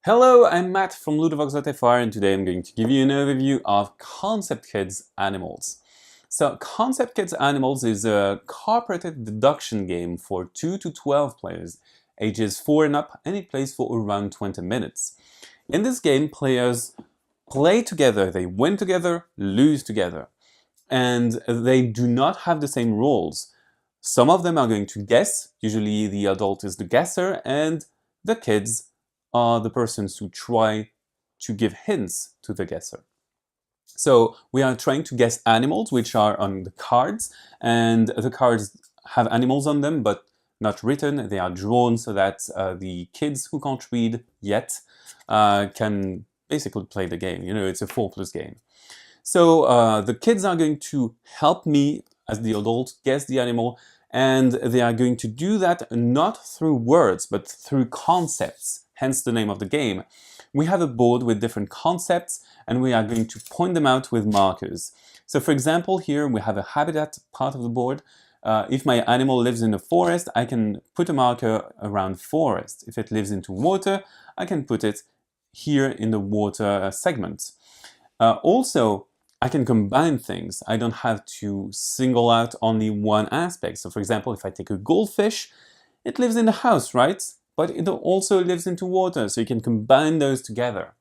Hello, I'm Matt from Ludo-Chrono and today I'm going to give you an overview of Concept Kids Animals. So Concept Kids Animals is a cooperative deduction game for 2 to 12 players, ages 4 and up, and it plays for around 20 minutes. In this game, players play together, they win together, lose together, and they do not have the same roles. Some of them are going to guess, usually the adult is the guesser, and the kids are the persons who try to give hints to the guesser. So we are trying to guess animals which are on the cards, and the cards have animals on them but not written. They are drawn so that the kids who can't read yet can basically play the game. You know, it's a 4+ game. So the kids are going to help me as the adult guess the animal, and they are going to do that not through words but through concepts, hence the name of the game. We have a board with different concepts and we are going to point them out with markers. So for example, here we have a habitat part of the board. If my animal lives in a forest, I can put a marker around forest. If it lives into water, I can put it here in the water segment. Also, I can combine things. I don't have to single out only one aspect. So for example, if I take a goldfish, it lives in the house, right? But it also lives into water, so you can combine those together.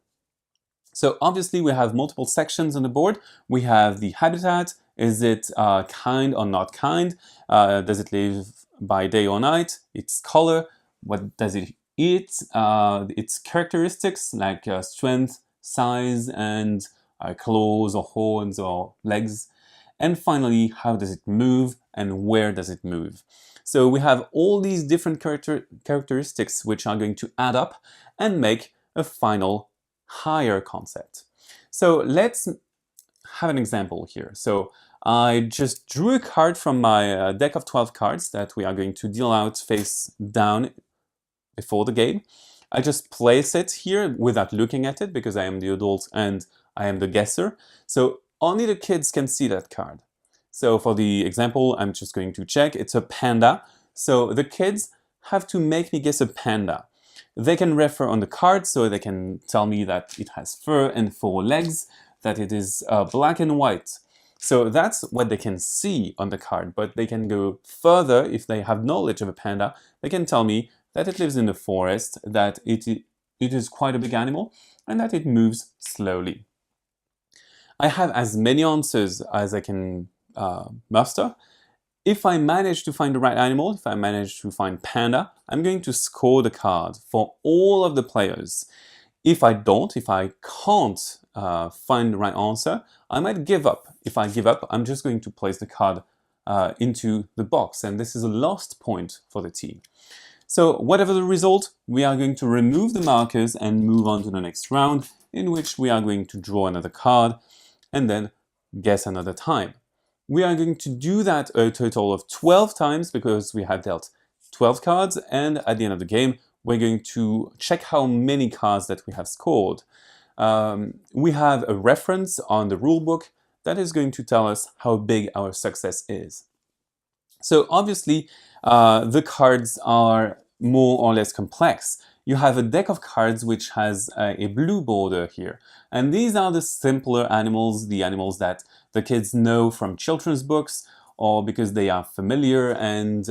So obviously we have multiple sections on the board. We have the habitat. Is it kind or not kind? Does it live by day or night? Its color. What does it eat? Its characteristics like strength, size, and claws or horns or legs. And finally, how does it move and where does it move? So we have all these different characteristics which are going to add up and make a final higher concept. So let's have an example here. So I just drew a card from my deck of 12 cards that we are going to deal out face down before the game. I just place it here without looking at it because I am the adult and I am the guesser. So only the kids can see that card. So for the example, I'm just going to check. It's a panda. So the kids have to make me guess a panda. They can refer on the card, so they can tell me that it has fur and 4 legs, that it is black and white. So that's what they can see on the card, but they can go further if they have knowledge of a panda. They can tell me that it lives in the forest, that it is quite a big animal, and that it moves slowly. I have as many answers as I can muster. If I manage to find the right animal, if I manage to find panda, I'm going to score the card for all of the players. If I don't, if I can't find the right answer, I might give up. If I give up, I'm just going to place the card into the box, and this is a lost point for the team. So whatever the result, we are going to remove the markers and move on to the next round, in which we are going to draw another card and then guess another time. We are going to do that a total of 12 times because we have dealt 12 cards, and at the end of the game we're going to check how many cards that we have scored. We have a reference on the rule book that is going to tell us how big our success is. So obviously the cards are more or less complex. You have a deck of cards which has a blue border here. And these are the simpler animals, the animals that the kids know from children's books or because they are familiar and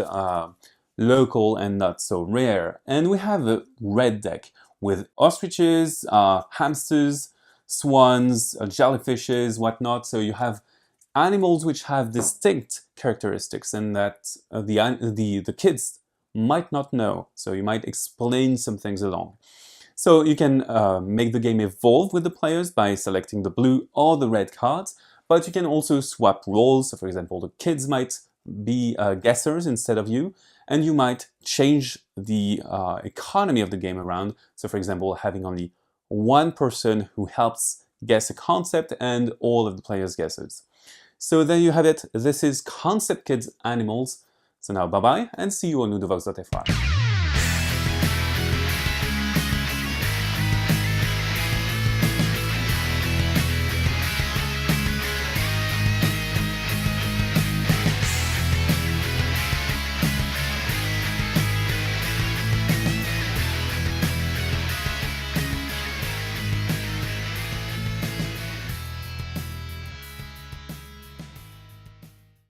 local and not so rare. And we have a red deck with ostriches, hamsters, swans, jellyfishes, whatnot. So you have animals which have distinct characteristics and that the kids might not know, so you might explain some things along. So you can make the game evolve with the players by selecting the blue or the red cards, but you can also swap roles. So for example, the kids might be guessers instead of you, and you might change the economy of the game around. So for example, having only one person who helps guess a concept and all of the players' guesses. So there you have it. This is Concept Kids Animals. So now bye-bye and see you on ludovox.fr.